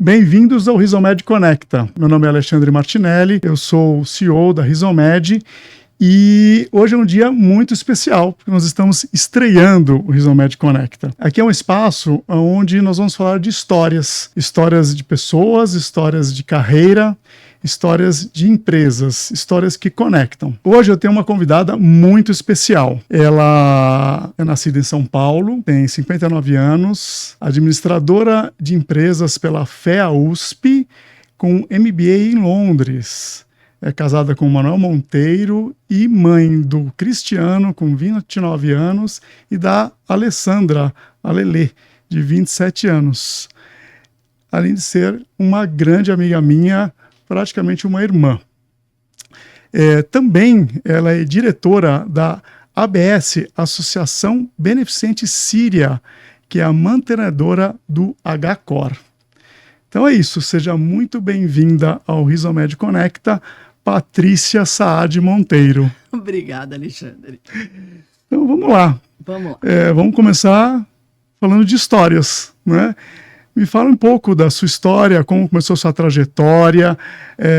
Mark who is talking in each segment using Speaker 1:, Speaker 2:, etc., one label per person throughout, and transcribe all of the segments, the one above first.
Speaker 1: Bem-vindos ao Rizomed Conecta. Meu nome é Alexandre Martinelli, eu sou o CEO da Rizomed e hoje é um dia muito especial, porque nós estamos estreando o Rizomed Conecta. Aqui é um espaço onde nós vamos falar de histórias de pessoas, histórias de carreira, histórias de empresas, histórias que conectam. Hoje eu tenho uma convidada muito especial. Ela é nascida em São Paulo, tem 59 anos, administradora de empresas pela FEA-USP, com MBA em Londres. É casada com Manuel Monteiro e mãe do Cristiano, com 29 anos, e da Alessandra, a Lelê, de 27 anos. Além de ser uma grande amiga minha, praticamente uma irmã. Também ela é diretora da ABS, Associação Beneficente Síria, que é a mantenedora do HCOR. Então é isso, seja muito bem-vinda ao Rizomed Conecta, Patrícia Saad Monteiro.
Speaker 2: Obrigada, Alexandre.
Speaker 1: Então vamos lá. Vamos começar falando de histórias, né? Me fala um pouco da sua história, como começou sua trajetória,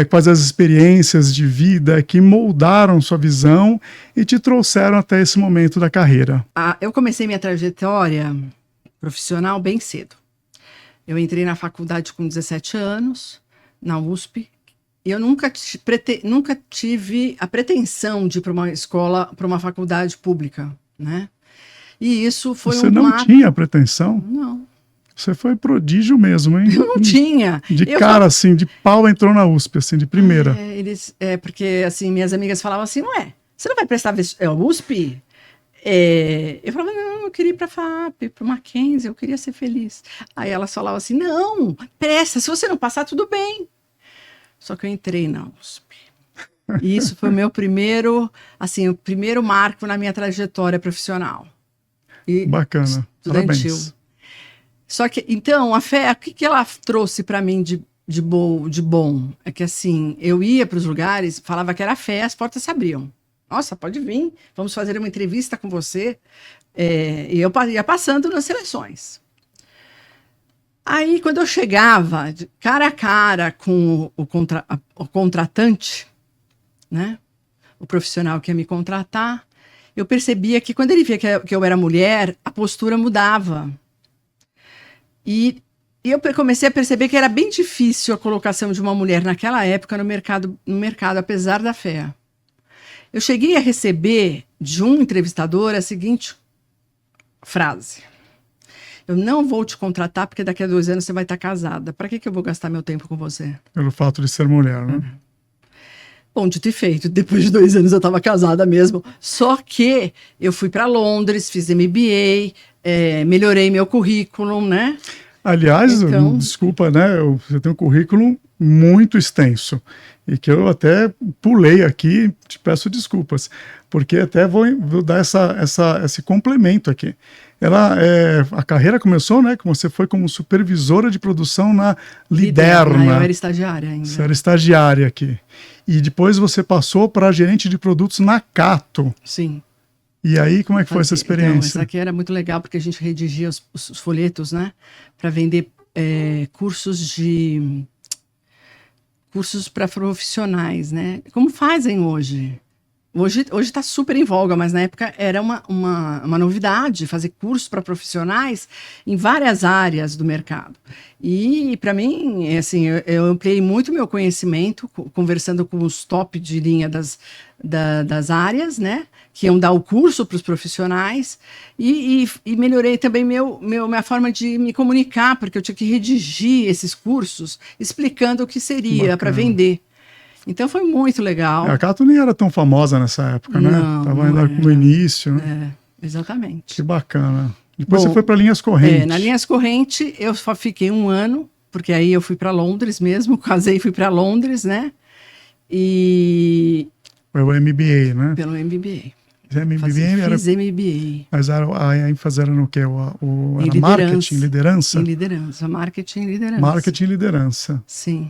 Speaker 1: quais as experiências de vida que moldaram sua visão e te trouxeram até esse momento da carreira.
Speaker 2: Eu comecei minha trajetória profissional bem cedo. Eu entrei na faculdade com 17 anos, na USP, e eu nunca tive a pretensão de ir para uma escola, para uma faculdade pública, né? E isso foi
Speaker 1: Você não tinha pretensão?
Speaker 2: Não.
Speaker 1: Você foi prodígio mesmo, hein?
Speaker 2: Eu não tinha.
Speaker 1: Assim, de pau entrou na USP, assim, de primeira.
Speaker 2: Porque, assim, minhas amigas falavam assim, você não vai prestar USP? Eu falava, não, eu queria ir para a FAP, para o Mackenzie, eu queria ser feliz. Aí elas falavam assim, não, presta, se você não passar, tudo bem. Só que eu entrei na USP. E isso foi o meu primeiro marco na minha trajetória profissional.
Speaker 1: Bacana, parabéns.
Speaker 2: Só que, então, a fé, o que ela trouxe para mim de bom? É que, assim, eu ia para os lugares, falava que era fé, as portas se abriam. Nossa, pode vir, vamos fazer uma entrevista com você. E eu ia passando nas seleções. Aí, quando eu chegava cara a cara com o contratante, né, o profissional que ia me contratar, eu percebia que quando ele via que eu era mulher, a postura mudava. E eu comecei a perceber que era bem difícil a colocação de uma mulher naquela época no mercado, apesar da fé. Eu cheguei a receber de um entrevistador a seguinte frase: eu não vou te contratar porque daqui a 2 anos você vai estar casada. Para que eu vou gastar meu tempo com você?
Speaker 1: Pelo fato de ser mulher, né?
Speaker 2: Bom, dito e feito, depois de 2 anos eu estava casada mesmo. Só que eu fui para Londres, fiz MBA, melhorei meu currículo, né?
Speaker 1: Aliás, desculpa, né? Você tem um currículo muito extenso e que eu até pulei aqui, te peço desculpas, porque até vou dar esse complemento aqui. A carreira começou, né? Você foi como supervisora de produção na Liderna.
Speaker 2: Eu era estagiária ainda.
Speaker 1: Você era estagiária aqui. E depois você passou para gerente de produtos na Cato.
Speaker 2: Sim.
Speaker 1: E aí, como é que foi essa experiência?
Speaker 2: Então, essa aqui era muito legal, porque a gente redigia os folhetos, né? Para vender cursos para profissionais, né? Como fazem hoje? Hoje está super em voga, mas na época era uma novidade fazer cursos para profissionais em várias áreas do mercado. E, para mim, assim, eu ampliei muito meu conhecimento, conversando com os top de linha das áreas, né? Que iam dar o curso para os profissionais. E melhorei também minha forma de me comunicar, porque eu tinha que redigir esses cursos explicando o que seria para vender. Então foi muito legal.
Speaker 1: A Cato nem era tão famosa nessa época, né? Estava ainda no início.
Speaker 2: Né? Exatamente.
Speaker 1: Que bacana. Depois você foi para Linhas Correntes.
Speaker 2: Na Linhas Correntes eu só fiquei 1 ano, porque aí eu fui para Londres mesmo, casei e fui para Londres, né?
Speaker 1: Foi o MBA, né?
Speaker 2: Pelo MBA.
Speaker 1: Fiz
Speaker 2: MBA.
Speaker 1: Mas a ênfase era no quê? Era marketing, liderança?
Speaker 2: Em liderança, marketing e liderança.
Speaker 1: Marketing e liderança.
Speaker 2: Sim.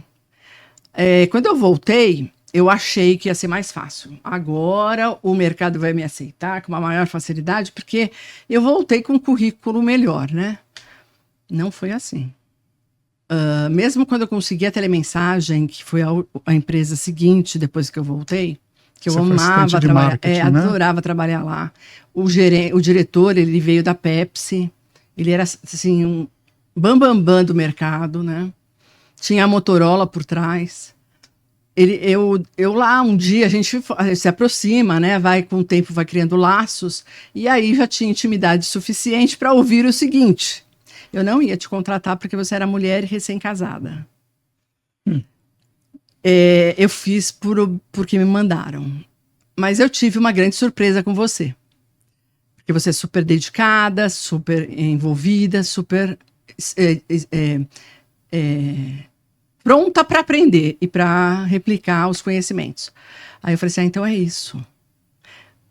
Speaker 2: Quando eu voltei, eu achei que ia ser mais fácil. Agora o mercado vai me aceitar com uma maior facilidade, porque eu voltei com um currículo melhor, né? Não foi assim. mesmo quando eu consegui a telemensagem, que foi a empresa seguinte, depois que eu voltei, que eu amava trabalhar, adorava trabalhar lá. O diretor, ele veio da Pepsi, ele era assim, um bambambam do mercado, né? Tinha a Motorola por trás. Eu lá, um dia, a gente se aproxima, né? Com o tempo, vai criando laços, e aí já tinha intimidade suficiente para ouvir o seguinte: eu não ia te contratar porque você era mulher e recém-casada. Eu fiz porque me mandaram. Mas eu tive uma grande surpresa com você. Porque você é super dedicada, super envolvida, super pronta para aprender e para replicar os conhecimentos. Aí eu falei assim, então é isso.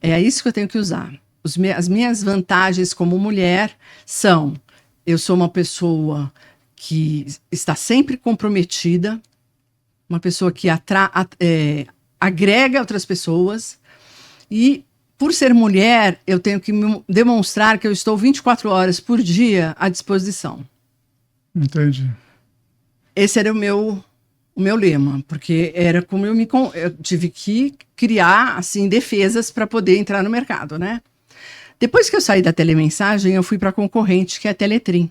Speaker 2: É isso que eu tenho que usar. As minhas vantagens como mulher são: eu sou uma pessoa que está sempre comprometida, uma pessoa que agrega outras pessoas, e por ser mulher, eu tenho que demonstrar que eu estou 24 horas por dia à disposição.
Speaker 1: Entendi.
Speaker 2: Esse era o meu lema, porque era como eu tive que criar assim defesas para poder entrar no mercado, né? Depois que eu saí da telemensagem, eu fui para a concorrente, que é a Teletrim.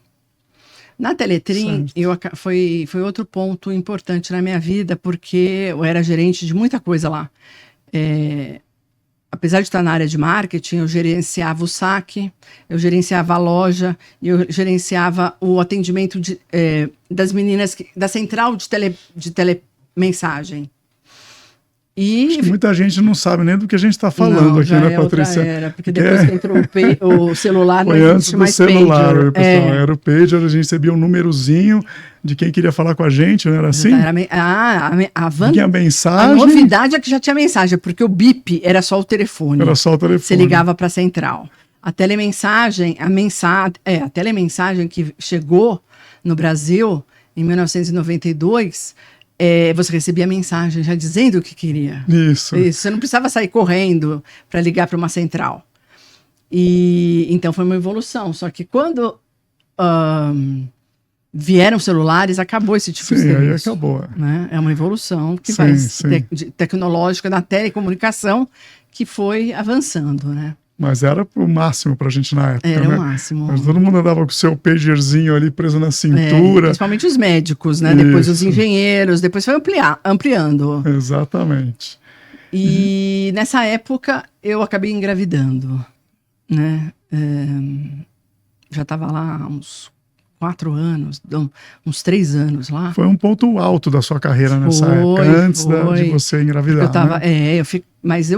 Speaker 2: Na Teletrim, foi outro ponto importante na minha vida, porque eu era gerente de muita coisa lá. Apesar de estar na área de marketing, eu gerenciava o saque, eu gerenciava a loja, eu gerenciava o atendimento das meninas da central de telemensagem.
Speaker 1: Acho que muita gente não sabe nem do que a gente está falando aqui, né, Patrícia?
Speaker 2: Porque depois que entrou o celular, não existe mais
Speaker 1: celular, pager. Pessoal, era o pager, a gente recebia um númerozinho de quem queria falar com a gente, não era assim? Tinha mensagem.
Speaker 2: A novidade é que já tinha mensagem, porque o bip era só o telefone.
Speaker 1: Era só o telefone.
Speaker 2: Você ligava para a central. A telemensagem, a telemensagem que chegou no Brasil em 1992... você recebia mensagem já dizendo o que queria.
Speaker 1: Isso.
Speaker 2: Você não precisava sair correndo para ligar para uma central. E então foi uma evolução. Só que quando vieram celulares, acabou esse tipo de serviço.
Speaker 1: Aí acabou.
Speaker 2: Né? É uma evolução que tecnológica da telecomunicação que foi avançando, né?
Speaker 1: Mas era o máximo pra gente na época,
Speaker 2: Era
Speaker 1: né?
Speaker 2: o máximo.
Speaker 1: Mas todo mundo andava com o seu pagerzinho ali preso na cintura.
Speaker 2: Principalmente os médicos, né? Depois os engenheiros, depois foi ampliando.
Speaker 1: Exatamente.
Speaker 2: E nessa época eu acabei engravidando, né? Já estava lá há uns 4 anos, uns 3 anos lá.
Speaker 1: Foi um ponto alto da sua carreira nessa época, antes de você engravidar,
Speaker 2: mas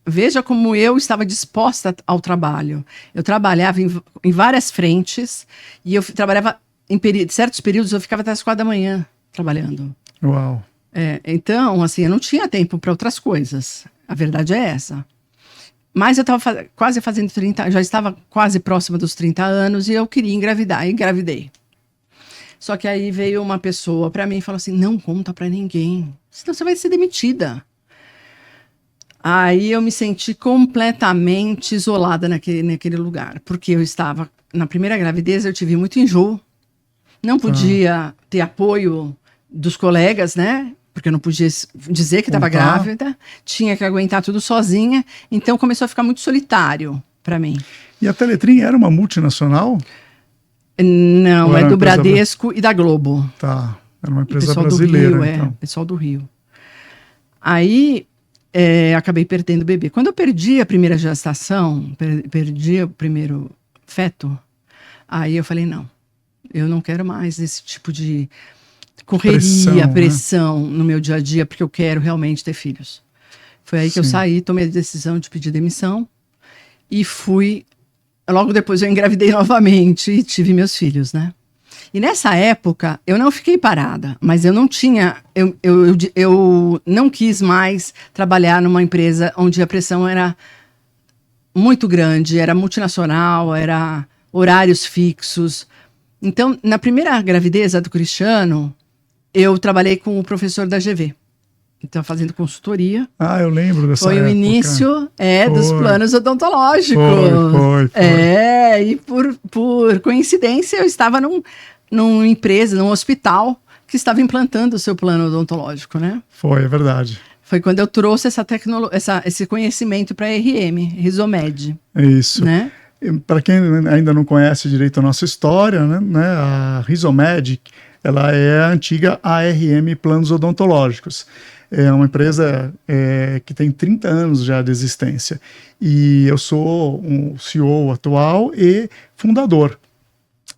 Speaker 2: veja como eu estava disposta ao trabalho. Eu trabalhava em várias frentes e eu trabalhava em certos períodos, eu ficava até as 4 da manhã trabalhando.
Speaker 1: Uau!
Speaker 2: Então, assim, eu não tinha tempo para outras coisas. A verdade é essa. Mas eu estava quase fazendo 30, já estava quase próxima dos 30 anos e eu queria engravidar, e engravidei. Só que aí veio uma pessoa para mim e falou assim, não conta para ninguém, senão você vai ser demitida. Aí eu me senti completamente isolada naquele lugar, porque eu estava, na primeira gravidez, eu tive muito enjoo, não podia ter apoio dos colegas, né? Porque eu não podia dizer que estava grávida, tinha que aguentar tudo sozinha, então começou a ficar muito solitário para mim.
Speaker 1: E a Teletrim era uma multinacional?
Speaker 2: Não, é do Bradesco e da Globo.
Speaker 1: Tá, era uma empresa brasileira,
Speaker 2: do Rio,
Speaker 1: então.
Speaker 2: Pessoal do Rio. Aí... acabei perdendo o bebê. Quando eu perdi a primeira gestação, perdi o primeiro feto, aí eu falei, não, eu não quero mais esse tipo de correria, pressão no meu dia a dia, porque eu quero realmente ter filhos. Foi aí que eu saí, tomei a decisão de pedir demissão e fui... Logo depois eu engravidei novamente e tive meus filhos, né? E nessa época, eu não fiquei parada, mas eu não tinha... Eu não quis mais trabalhar numa empresa onde a pressão era muito grande, era multinacional, era horários fixos. Então, na primeira gravidez do Cristiano, eu trabalhei com o professor da GV. Então, fazendo consultoria.
Speaker 1: Ah, eu lembro dessa época.
Speaker 2: Foi o início dos planos odontológicos.
Speaker 1: Foi.
Speaker 2: E por coincidência, eu estava numa empresa, num hospital, que estava implantando o seu plano odontológico, né?
Speaker 1: Foi, é verdade.
Speaker 2: Foi quando eu trouxe esse conhecimento para a RM, Risomed.
Speaker 1: É isso.
Speaker 2: Né?
Speaker 1: Para quem ainda não conhece direito a nossa história, né, a Risomed, ela é a antiga ARM Planos Odontológicos. É uma empresa que tem 30 anos já de existência. E eu sou um CEO atual e fundador.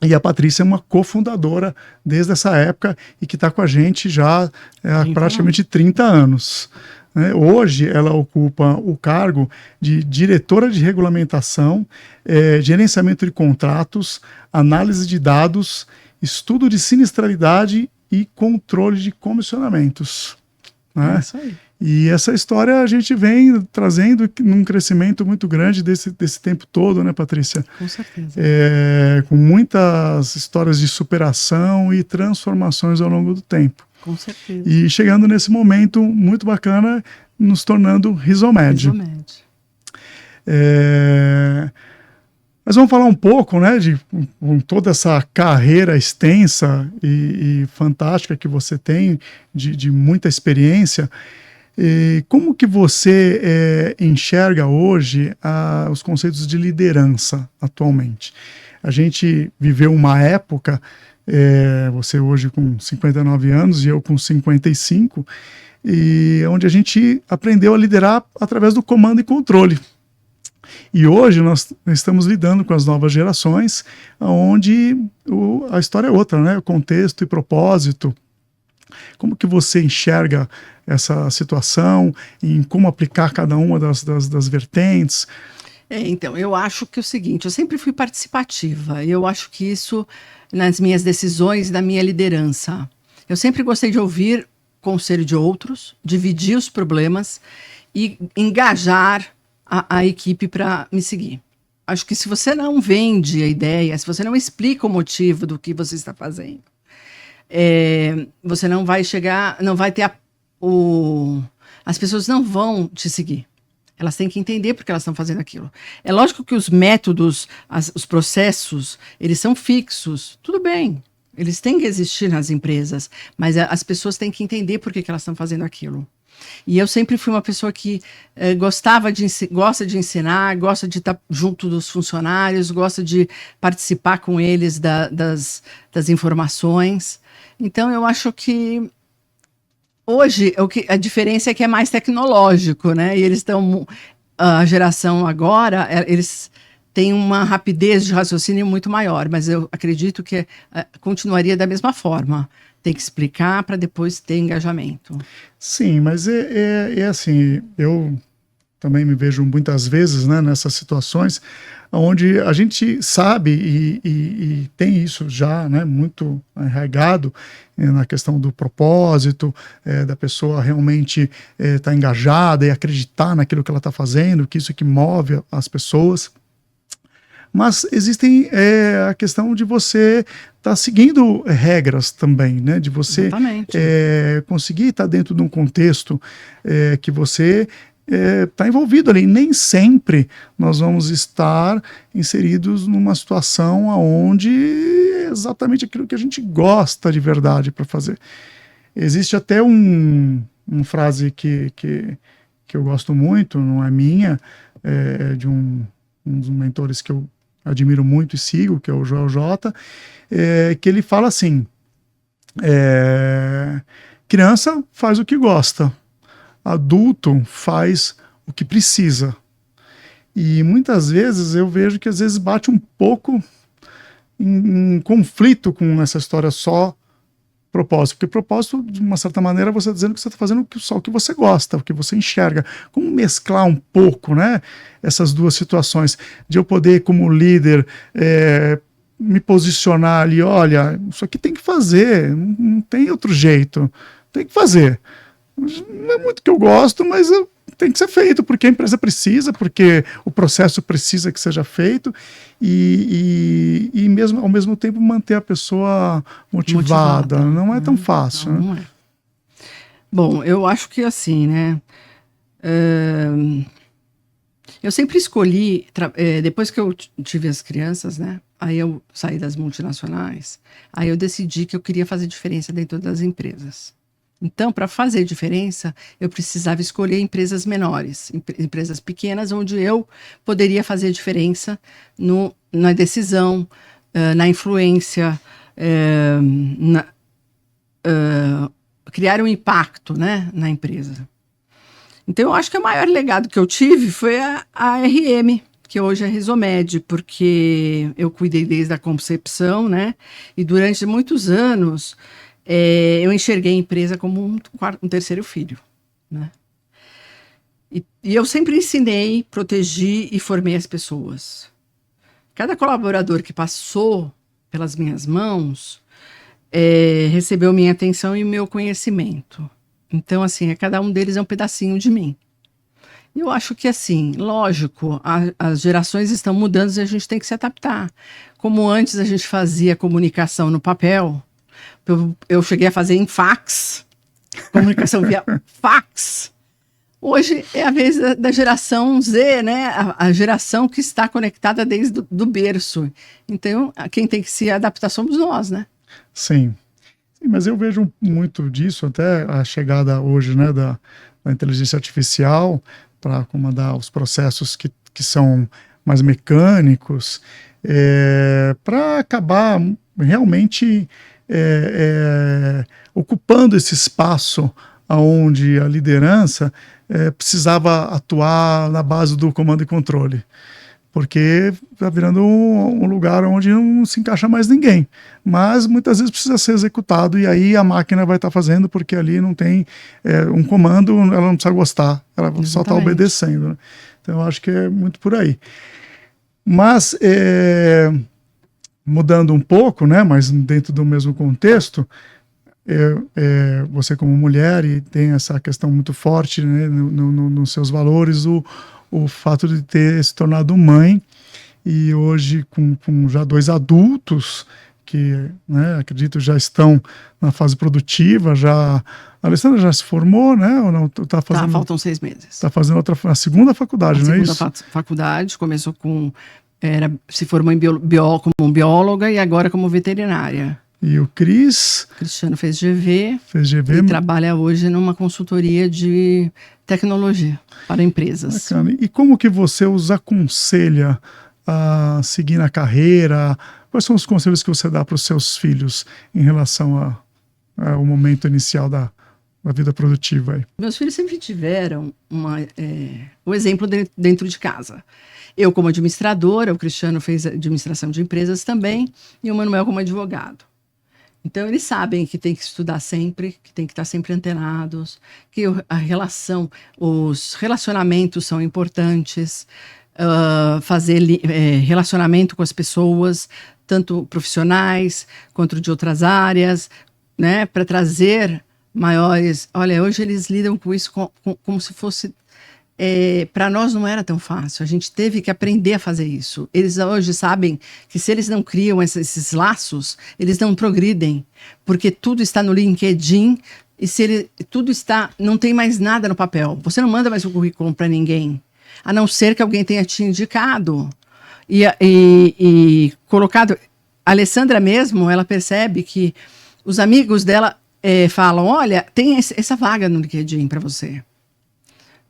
Speaker 1: E a Patrícia é uma cofundadora desde essa época e que está com a gente já há praticamente 30 anos. Né? Hoje ela ocupa o cargo de diretora de regulamentação, gerenciamento de contratos, análise de dados, estudo de sinistralidade e controle de comissionamentos. Né?
Speaker 2: É isso aí.
Speaker 1: E essa história a gente vem trazendo num crescimento muito grande desse tempo todo, né, Patrícia?
Speaker 2: Com certeza.
Speaker 1: Com muitas histórias de superação e transformações ao longo do tempo.
Speaker 2: Com certeza.
Speaker 1: E chegando nesse momento muito bacana, nos tornando Risomed. Mas vamos falar um pouco, né, com toda essa carreira extensa e fantástica que você tem, de muita experiência. Como que você enxerga hoje os conceitos de liderança atualmente? A gente viveu uma época, você hoje com 59 anos e eu com 55, onde a gente aprendeu a liderar através do comando e controle. E hoje nós estamos lidando com as novas gerações, onde a história é outra, né? O contexto e propósito. Como que você enxerga essa situação, em como aplicar cada uma das vertentes?
Speaker 2: Então, eu acho que é o seguinte, eu sempre fui participativa, e eu acho que isso nas minhas decisões, na minha liderança. Eu sempre gostei de ouvir conselho de outros, dividir os problemas e engajar a equipe para me seguir. Acho que se você não vende a ideia, se você não explica o motivo do que você está fazendo, você não vai chegar, não vai ter as pessoas não vão te seguir. Elas têm que entender porque elas estão fazendo aquilo. É lógico que os métodos, os processos, eles são fixos. Tudo bem, eles têm que existir nas empresas, mas as pessoas têm que entender por que elas estão fazendo aquilo. E eu sempre fui uma pessoa que gosta de ensinar, gosta de estar junto dos funcionários, gosta de participar com eles das informações. Então, eu acho que hoje a diferença é que é mais tecnológico, né? E eles estão, a geração agora, eles têm uma rapidez de raciocínio muito maior, mas eu acredito que continuaria da mesma forma. Tem que explicar para depois ter engajamento.
Speaker 1: Sim, mas é assim, eu também me vejo muitas vezes, né, nessas situações onde a gente sabe e tem isso já, né, muito arraigado na questão do propósito, da pessoa realmente estar engajada e acreditar naquilo que ela está fazendo, que isso é que move as pessoas. Mas existem a questão de você estar seguindo regras também, né? De você conseguir estar dentro de um contexto que você está envolvido ali. Nem sempre nós vamos estar inseridos numa situação onde é exatamente aquilo que a gente gosta de verdade para fazer. Existe até uma frase que eu gosto muito, não é minha, de um dos mentores que eu admiro muito e sigo, que é o Joel J, que ele fala assim, criança faz o que gosta, adulto faz o que precisa. E muitas vezes eu vejo que às vezes bate um pouco em conflito com essa história só propósito, porque propósito, de uma certa maneira, você está dizendo que você está fazendo só o que você gosta, o que você enxerga. Como mesclar um pouco, né, essas duas situações, de eu poder, como líder, me posicionar ali, olha, isso aqui tem que fazer, não tem outro jeito, tem que fazer. Não é muito que eu gosto, mas tem que ser feito, porque a empresa precisa, porque o processo precisa que seja feito, e mesmo, ao mesmo tempo manter a pessoa motivada. Não é tão fácil.
Speaker 2: Não é. Bom, eu acho que assim, né? Eu sempre escolhi, depois que eu tive as crianças, né? Aí eu saí das multinacionais, aí eu decidi que eu queria fazer diferença dentro das empresas. Então, para fazer diferença, eu precisava escolher empresas menores, empresas pequenas, onde eu poderia fazer diferença na decisão, na influência, criar um impacto, né, na empresa. Então, eu acho que o maior legado que eu tive foi a RM, que hoje é Risomed, porque eu cuidei desde a concepção, né? E durante muitos anos, eu enxerguei a empresa como um terceiro filho, né? E eu sempre ensinei, protegi e formei as pessoas. Cada colaborador que passou pelas minhas mãos recebeu minha atenção e meu conhecimento. Então, assim, cada um deles é um pedacinho de mim. E eu acho que, assim, lógico, as gerações estão mudando e a gente tem que se adaptar. Como antes a gente fazia comunicação no papel, eu cheguei a fazer em fax, comunicação via fax. Hoje é a vez da geração Z, né? A geração que está conectada desde do berço. Então, quem tem que se adaptar somos nós, né?
Speaker 1: Sim. Mas eu vejo muito disso, até a chegada hoje, né, da inteligência artificial para comandar os processos que são mais mecânicos, para acabar realmente ocupando esse espaço onde a liderança precisava atuar na base do comando e controle. Porque está virando um lugar onde não se encaixa mais ninguém. Mas muitas vezes precisa ser executado e aí a máquina vai estar fazendo, porque ali não tem um comando, ela não precisa gostar, ela só está obedecendo. Né? Então eu acho que é muito por aí. Mas, mudando um pouco, né, mas dentro do mesmo contexto, você como mulher e tem essa questão muito forte, né, nos seus valores, o fato de ter se tornado mãe e hoje com já 2 adultos que, né, acredito já estão na fase produtiva, a Alessandra já se formou, né, ou não?
Speaker 2: Faltam 6 meses.
Speaker 1: Está fazendo a segunda faculdade, não é isso?
Speaker 2: A segunda faculdade, começou se formou como bióloga e agora como veterinária.
Speaker 1: E o
Speaker 2: Cristiano fez GV e trabalha hoje numa consultoria de tecnologia para empresas.
Speaker 1: Bacana. E como que você os aconselha a seguir na carreira? Quais são os conselhos que você dá para os seus filhos em relação ao momento inicial da vida produtiva? Aí?
Speaker 2: Meus filhos sempre tiveram o exemplo dentro de casa. Eu como administradora, o Cristiano fez administração de empresas também, e o Manuel como advogado. Então, eles sabem que tem que estudar sempre, que tem que estar sempre antenados, que os relacionamentos são importantes, fazer relacionamento com as pessoas, tanto profissionais quanto de outras áreas, né, para trazer maiores... Olha, hoje eles lidam com isso como se fosse... para nós não era tão fácil, a gente teve que aprender a fazer isso. Eles hoje sabem que se eles não criam esses laços, eles não progridem, porque tudo está no LinkedIn e tudo está, não tem mais nada no papel. Você não manda mais o currículo para ninguém, a não ser que alguém tenha te indicado e colocado. A Alessandra mesmo, ela percebe que os amigos dela falam, olha, tem essa vaga no LinkedIn para você.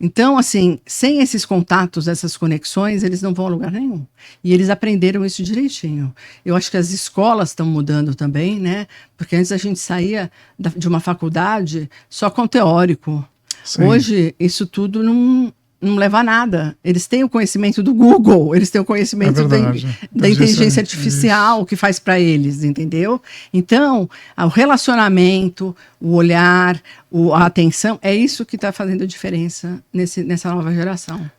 Speaker 2: Então, assim, sem esses contatos, essas conexões, eles não vão a lugar nenhum. E eles aprenderam isso direitinho. Eu acho que as escolas estão mudando também, né? Porque antes a gente saía de uma faculdade só com teórico. Sim. Hoje, isso tudo não leva a nada. Eles têm o conhecimento do Google, eles têm o conhecimento da inteligência artificial que faz para eles, entendeu? Então, o relacionamento, o olhar, a atenção, é isso que está fazendo a diferença nessa nova geração.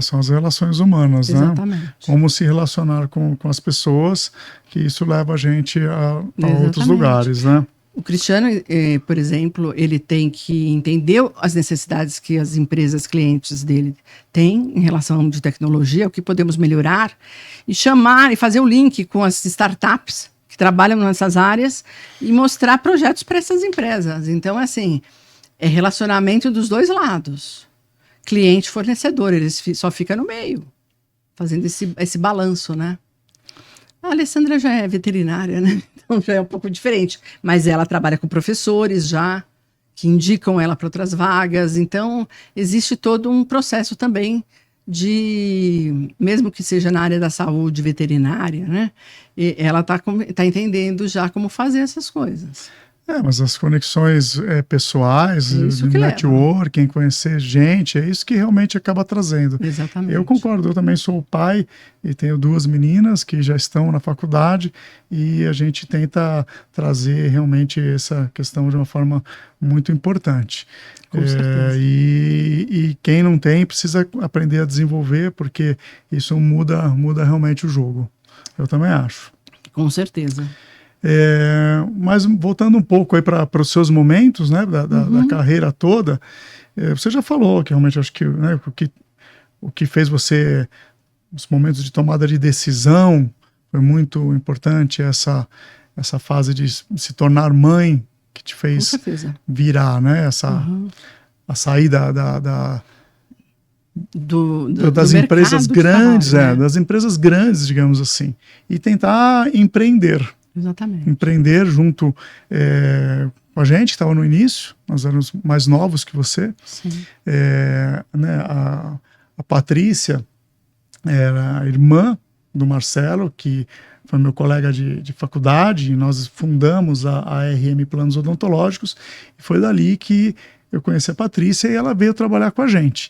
Speaker 1: São as relações humanas,
Speaker 2: exatamente,
Speaker 1: né? Como se relacionar com as pessoas, que isso leva a gente a outros lugares, né?
Speaker 2: O Cristiano, por exemplo, ele tem que entender as necessidades que as empresas clientes dele têm em relação de tecnologia, o que podemos melhorar, e chamar e fazer o link com as startups que trabalham nessas áreas e mostrar projetos para essas empresas. Então, assim, é relacionamento dos dois lados. cliente-fornecedor, eles só ficam no meio, fazendo esse balanço, né? A Alessandra já é veterinária, né? Então já é um pouco diferente, mas ela trabalha com professores já, que indicam ela para outras vagas, então existe todo um processo também mesmo que seja na área da saúde veterinária, né? E ela tá entendendo já como fazer essas coisas.
Speaker 1: Mas as conexões pessoais, de networking, conhecer gente, é isso que realmente acaba trazendo.
Speaker 2: Exatamente.
Speaker 1: Eu concordo, eu também sou pai e tenho 2 meninas que já estão na faculdade e a gente tenta trazer realmente essa questão de uma forma muito importante.
Speaker 2: Com certeza.
Speaker 1: E quem não tem precisa aprender a desenvolver, porque isso muda realmente o jogo. Eu também acho.
Speaker 2: Com certeza.
Speaker 1: Mas voltando um pouco aí para os seus momentos, né, da carreira toda, você já falou que realmente acho que, né, o que fez você, os momentos de tomada de decisão, foi muito importante essa fase de se tornar mãe, que te fez virar, né, a saída das empresas grandes, trabalho, né? Das empresas grandes, digamos assim, e tentar empreender.
Speaker 2: Exatamente.
Speaker 1: Empreender junto com a gente, que estava no início, nós éramos mais novos que você.
Speaker 2: Sim.
Speaker 1: Né, a Patrícia era a irmã do Marcelo, que foi meu colega de faculdade, e nós fundamos a ARM Planos Odontológicos, e foi dali que eu conheci a Patrícia e ela veio trabalhar com a gente.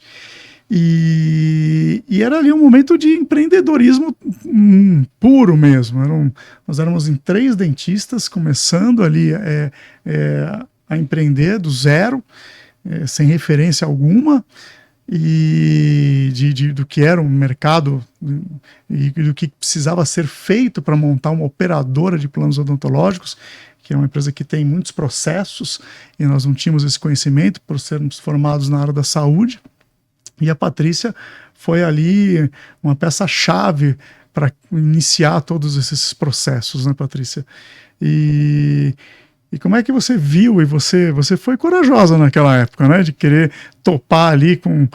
Speaker 1: E era ali um momento de empreendedorismo puro mesmo. Nós éramos em 3 dentistas, começando ali a empreender do zero, sem referência alguma, e do que era um mercado e do que precisava ser feito para montar uma operadora de planos odontológicos, que é uma empresa que tem muitos processos, e nós não tínhamos esse conhecimento por sermos formados na área da saúde. E a Patrícia foi ali uma peça-chave para iniciar todos esses processos, né, Patrícia? E como é que você viu, e você foi corajosa naquela época, né, de querer topar ali com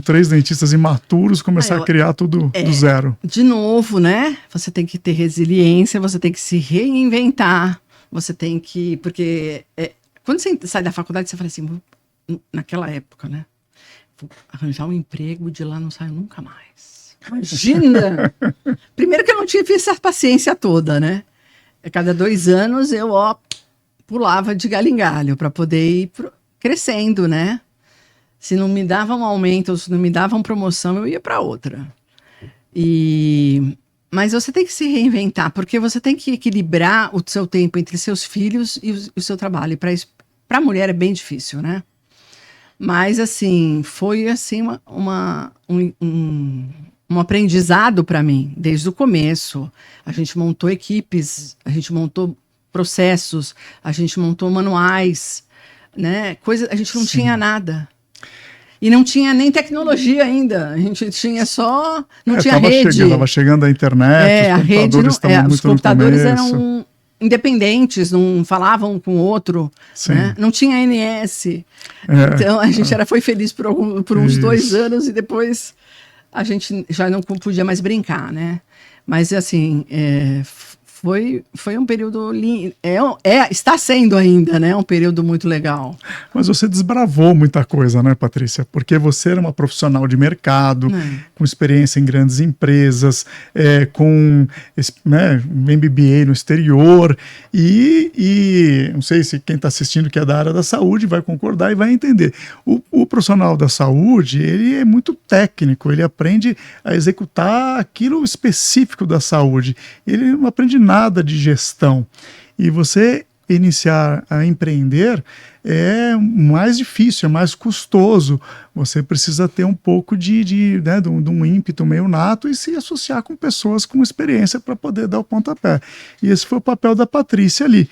Speaker 1: 3 dentistas imaturos, começar a criar tudo do zero.
Speaker 2: De novo, né, você tem que ter resiliência, você tem que se reinventar, você tem que, porque quando você sai da faculdade, você fala assim, naquela época, né, vou arranjar um emprego, de lá não saio nunca mais. Imagina! Primeiro que eu não tive essa paciência toda, né? A cada 2 anos eu, pulava de galho em galho para poder ir crescendo, né? Se não me davam um aumento, ou se não me davam promoção, eu ia para outra. Mas você tem que se reinventar, porque você tem que equilibrar o seu tempo entre seus filhos e o seu trabalho. Para a mulher é bem difícil, né? Mas, assim, foi assim um aprendizado para mim, desde o começo. A gente montou equipes, a gente montou processos, a gente montou manuais, né? A gente não tinha nada. E não tinha nem tecnologia ainda. A gente tinha só... Não tinha rede.
Speaker 1: Estava chegando a internet,
Speaker 2: os
Speaker 1: computadores estavam muito
Speaker 2: os computadores
Speaker 1: no começo.
Speaker 2: Eram independentes, não falavam com o outro, né? Não tinha ANS. Então a gente foi feliz por uns 2 anos e depois a gente já não podia mais brincar, né? Mas assim, foi um período está sendo ainda, né? Um período muito legal.
Speaker 1: Mas você desbravou muita coisa, né, Patrícia? Porque você era uma profissional de mercado, com experiência em grandes empresas, com MBA no exterior, e não sei se quem está assistindo que é da área da saúde vai concordar e vai entender. O profissional da saúde, ele é muito técnico, ele aprende a executar aquilo específico da saúde. Ele não aprende nada de gestão. E você iniciar a empreender é mais difícil, é mais custoso. Você precisa ter um pouco de um ímpeto meio nato e se associar com pessoas com experiência para poder dar o pontapé. E esse foi o papel da Patrícia ali.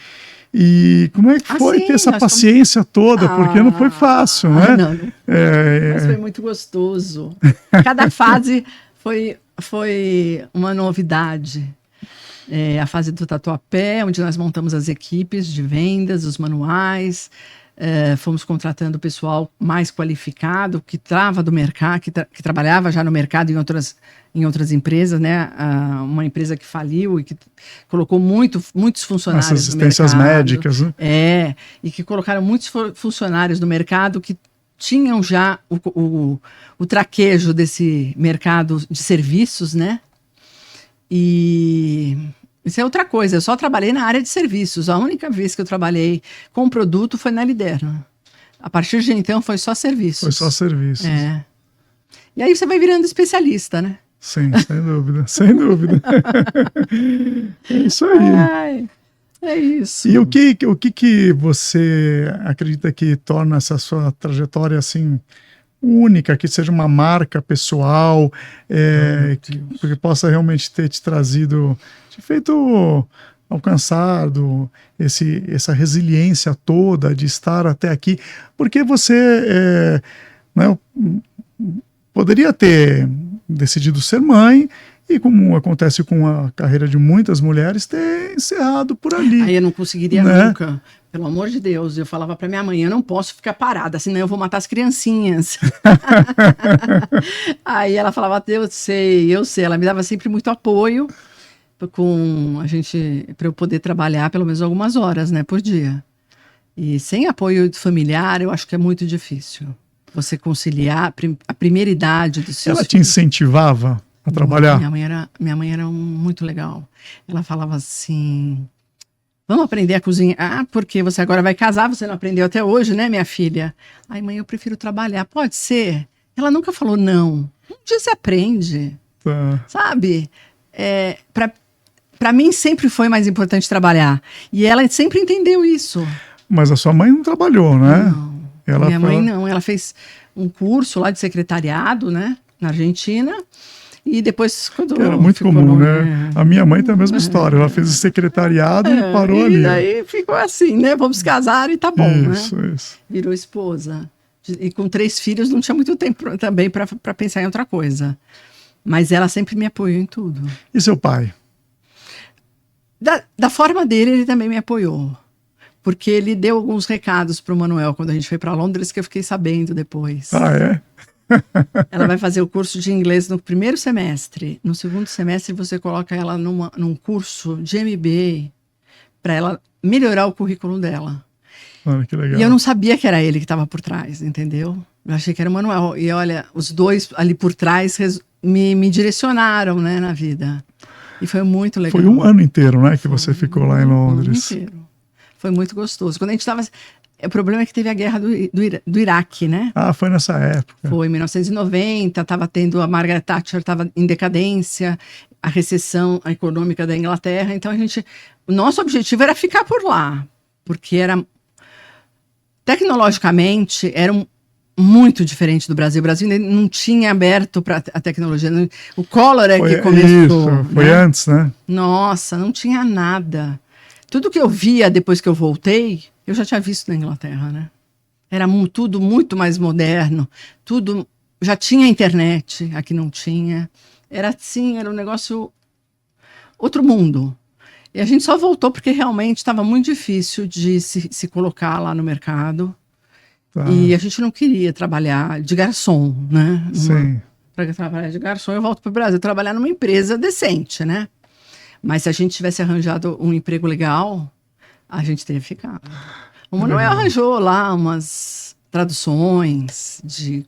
Speaker 1: E como é que foi ter essa paciência toda? Porque não foi fácil, né?
Speaker 2: Não. Mas foi muito gostoso. Cada fase foi uma novidade. A fase do Tatuapé, onde nós montamos as equipes de vendas, os manuais, fomos contratando pessoal mais qualificado, que estava do mercado, que trabalhava já no mercado em outras empresas, né? Uma empresa que faliu e que colocou muitos funcionários no mercado.
Speaker 1: Assistências médicas, né?
Speaker 2: E que colocaram muitos funcionários no mercado que tinham já o traquejo desse mercado de serviços, né? E isso é outra coisa, eu só trabalhei na área de serviços. A única vez que eu trabalhei com produto foi na Liderno. A partir de então foi só serviços.
Speaker 1: Foi só serviços.
Speaker 2: E aí você vai virando especialista, né?
Speaker 1: Sim, sem dúvida, sem dúvida. É isso aí.
Speaker 2: Ai, é isso.
Speaker 1: E o que você acredita que torna essa sua trajetória assim única, que seja uma marca pessoal, que possa realmente ter te trazido, te feito alcançado essa resiliência toda de estar até aqui? Porque você né, poderia ter decidido ser mãe e, como acontece com a carreira de muitas mulheres, ter encerrado por ali.
Speaker 2: Aí eu não conseguiria nunca. Pelo amor de Deus, eu falava para minha mãe, eu não posso ficar parada, senão eu vou matar as criancinhas. Aí ela falava, eu sei. Ela me dava sempre muito apoio para eu poder trabalhar pelo menos algumas horas, né, por dia. E sem apoio familiar, eu acho que é muito difícil. Você conciliar a primeira idade dos seus
Speaker 1: Ela te incentivava a trabalhar?
Speaker 2: Minha mãe era muito legal. Ela falava assim... Vamos aprender a cozinhar. Ah, porque você agora vai casar, você não aprendeu até hoje, né, minha filha? Ai, mãe, eu prefiro trabalhar. Pode ser? Ela nunca falou não. Um dia você aprende. Sabe? Para mim sempre foi mais importante trabalhar. E ela sempre entendeu isso.
Speaker 1: Mas a sua mãe não trabalhou, né?
Speaker 2: Não. Minha mãe não. Ela fez um curso lá de secretariado, né, na Argentina. E depois, quando
Speaker 1: era muito comum, né? A minha mãe tem a mesma história. Ela fez o secretariado e parou ali.
Speaker 2: E daí ficou assim, né? Vamos casar e tá bom,
Speaker 1: isso,
Speaker 2: né?
Speaker 1: Isso.
Speaker 2: Virou esposa. E com 3 filhos não tinha muito tempo também para pensar em outra coisa. Mas ela sempre me apoiou em tudo.
Speaker 1: E seu pai?
Speaker 2: Da forma dele, ele também me apoiou. Porque ele deu alguns recados para o Manuel quando a gente foi para Londres, que eu fiquei sabendo depois.
Speaker 1: Ah, é?
Speaker 2: Ela vai fazer o curso de inglês no primeiro semestre. No segundo semestre, você coloca ela num curso de MBA para ela melhorar o currículo dela.
Speaker 1: Olha, que legal.
Speaker 2: E eu não sabia que era ele que estava por trás, entendeu? Eu achei que era o Manuel. E olha, os dois ali por trás me direcionaram, né, na vida. E foi muito legal.
Speaker 1: Foi um ano inteiro, né, que você ficou lá em Londres.
Speaker 2: Um ano inteiro. Foi muito gostoso. Quando a gente estava... O problema é que teve a guerra do Iraque, né?
Speaker 1: Ah, foi nessa época.
Speaker 2: Foi em 1990, estava tendo a Margaret Thatcher, estava em decadência, a recessão econômica da Inglaterra. Então o nosso objetivo era ficar por lá, porque tecnologicamente era muito diferente do Brasil. O Brasil não tinha aberto para a tecnologia. O Collor que começou.
Speaker 1: Isso, foi antes, né?
Speaker 2: Nossa, não tinha nada. Tudo que eu via depois que eu voltei, eu já tinha visto na Inglaterra, né? Era tudo muito mais moderno, tudo já tinha internet, aqui não tinha. Era assim, era um negócio outro mundo. E a gente só voltou porque realmente estava muito difícil de se colocar lá no mercado. Tá. E a gente não queria trabalhar de garçom, né?
Speaker 1: Sim.
Speaker 2: Para trabalhar de garçom, eu volto para o Brasil, trabalhar numa empresa decente, né? Mas se a gente tivesse arranjado um emprego legal, a gente teria ficado. O Manuel arranjou lá umas traduções de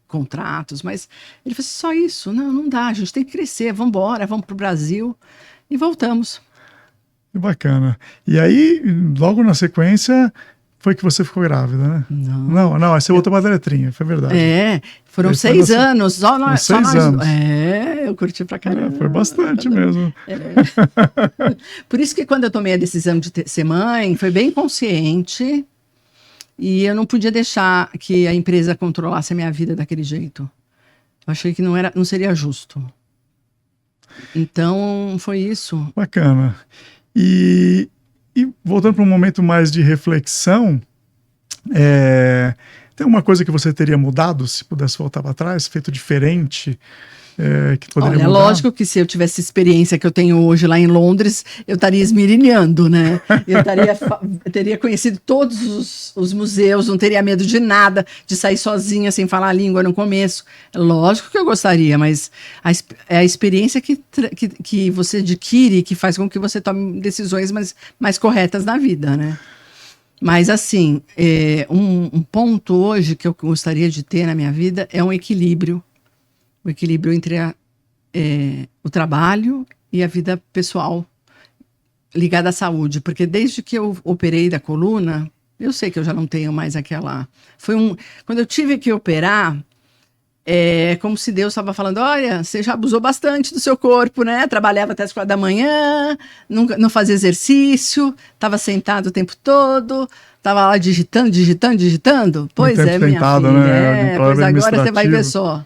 Speaker 2: contratos, mas ele falou assim, só isso? Não dá, a gente tem que crescer, vamos embora, vamos para o Brasil. E voltamos.
Speaker 1: Que bacana. E aí, logo na sequência, foi que você ficou grávida, né? Não, aí você voltou para a letrinha, foi verdade.
Speaker 2: Foram 6 anos. Só nós,
Speaker 1: 6 anos.
Speaker 2: Eu curti pra caramba.
Speaker 1: Foi bastante mesmo.
Speaker 2: Por isso que quando eu tomei a decisão de ser mãe, foi bem consciente e eu não podia deixar que a empresa controlasse a minha vida daquele jeito. Eu achei que não seria justo. Então, foi isso.
Speaker 1: Bacana. E voltando para um momento mais de reflexão, tem uma coisa que você teria mudado, se pudesse voltar para trás, feito diferente que poderia
Speaker 2: Olha,
Speaker 1: mudar?
Speaker 2: lógico que se eu tivesse a experiência que eu tenho hoje lá em Londres, eu estaria esmirilhando, né? Eu teria conhecido todos os museus, não teria medo de nada, de sair sozinha sem falar a língua no começo. Lógico que eu gostaria, mas é a experiência que você adquire que faz com que você tome decisões mais corretas na vida, né? Mas, assim, um ponto hoje que eu gostaria de ter na minha vida é um equilíbrio. O equilíbrio entre o trabalho e a vida pessoal ligada à saúde. Porque desde que eu operei da coluna, eu sei que eu já não tenho mais aquela... Quando eu tive que operar, é como se Deus estava falando, olha, você já abusou bastante do seu corpo, né? Trabalhava até as 4 da manhã, não fazia exercício, estava sentado o tempo todo, estava lá digitando. Pois é, minha
Speaker 1: tentado,
Speaker 2: filha.
Speaker 1: né?
Speaker 2: Pois agora você vai ver só.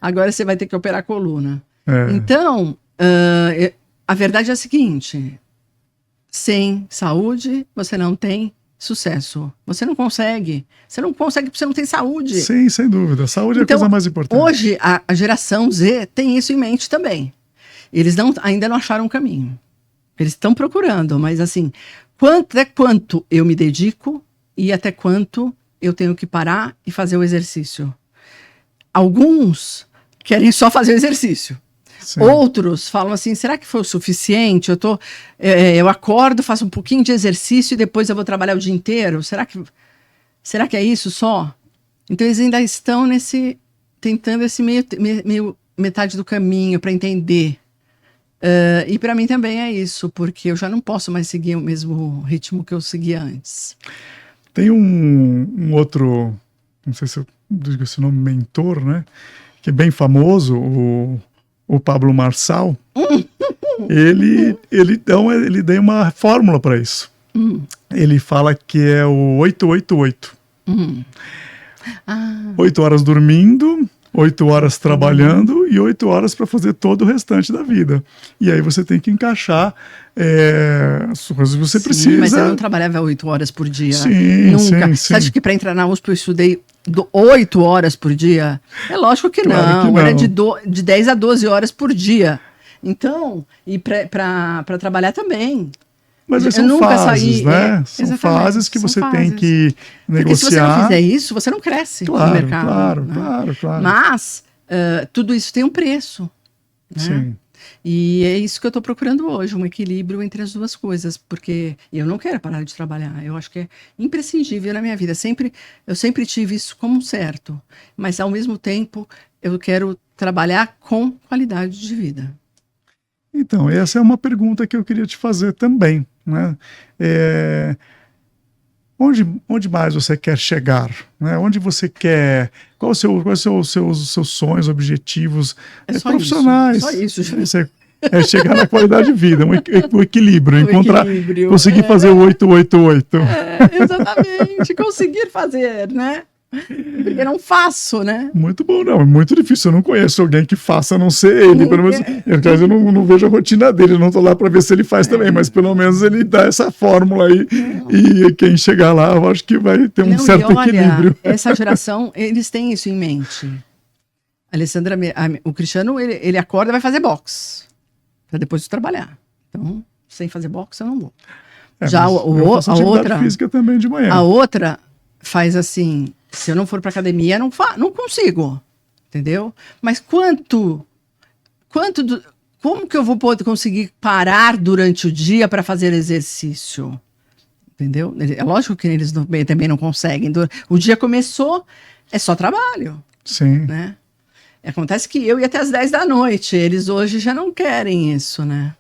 Speaker 2: Agora você vai ter que operar a coluna. Então, a verdade é a seguinte, sem saúde, você não tem sucesso. Você não consegue. Você não consegue porque você não tem saúde.
Speaker 1: Sim, sem dúvida. Saúde
Speaker 2: então,
Speaker 1: é a coisa mais importante.
Speaker 2: Hoje, a geração Z tem isso em mente também. Eles ainda não acharam um caminho. Eles estão procurando, mas assim, até quanto eu me dedico e até quanto eu tenho que parar e fazer o exercício. Alguns querem só fazer o exercício. Sim. Outros falam assim, será que foi o suficiente? Eu acordo, faço um pouquinho de exercício e depois eu vou trabalhar o dia inteiro? Será que é isso só? Então eles ainda estão tentando esse meio metade do caminho para entender. E para mim também é isso, porque eu já não posso mais seguir o mesmo ritmo que eu seguia antes.
Speaker 1: Tem um outro, não sei se eu digo esse nome, mentor, né? Que é bem famoso, o Pablo Marçal. ele deu uma fórmula para isso. Ele fala que é o 888. 8 horas dormindo, 8 horas trabalhando e 8 horas para fazer todo o restante da vida. E aí você tem que encaixar as coisas que você precisa.
Speaker 2: Mas eu não trabalhava 8 horas por dia.
Speaker 1: Sim,
Speaker 2: nunca.
Speaker 1: sim.
Speaker 2: Você acha que para entrar na USP eu estudei 8 horas por dia? É lógico que
Speaker 1: claro
Speaker 2: não. Era de 10 a 12 horas por dia. Então, e para trabalhar também.
Speaker 1: Mas são fases, né? São fases que você tem que negociar.
Speaker 2: Porque se você não fizer isso, você não cresce no mercado.
Speaker 1: Claro.
Speaker 2: Mas tudo isso tem um preço. Né? Sim. E é isso que eu estou procurando hoje, um equilíbrio entre as duas coisas, porque eu não quero parar de trabalhar. Eu acho que é imprescindível na minha vida. Eu sempre tive isso como certo, mas ao mesmo tempo eu quero trabalhar com qualidade de vida.
Speaker 1: Então, essa é uma pergunta que eu queria te fazer também, né? Onde mais você quer chegar? Né? Onde você quer... Quais são os seus sonhos, objetivos profissionais?
Speaker 2: Só isso.
Speaker 1: É chegar na qualidade de vida, o equilíbrio, conseguir fazer o 888.
Speaker 2: Exatamente, conseguir fazer, né? Porque eu não faço, né?
Speaker 1: Muito bom, não. É muito difícil. Eu não conheço alguém que faça a não ser ele. Pelo menos, eu não vejo a rotina dele. Eu não estou lá para ver se ele faz também. Mas pelo menos ele dá essa fórmula aí. E quem chegar lá, eu acho que vai ter um certo equilíbrio.
Speaker 2: Essa geração, eles têm isso em mente. Alessandra, o Cristiano, ele acorda e vai fazer boxe. Para depois trabalhar. Então, sem fazer boxe, eu não vou. Já a outra
Speaker 1: física também de manhã.
Speaker 2: A outra faz assim... Se eu não for para academia, não consigo, entendeu? Mas como que eu vou poder conseguir parar durante o dia para fazer exercício? Entendeu? É lógico que eles também não conseguem. O dia começou, é só trabalho.
Speaker 1: Sim.
Speaker 2: Né? Acontece que eu ia até as 10 da noite, eles hoje já não querem isso, né?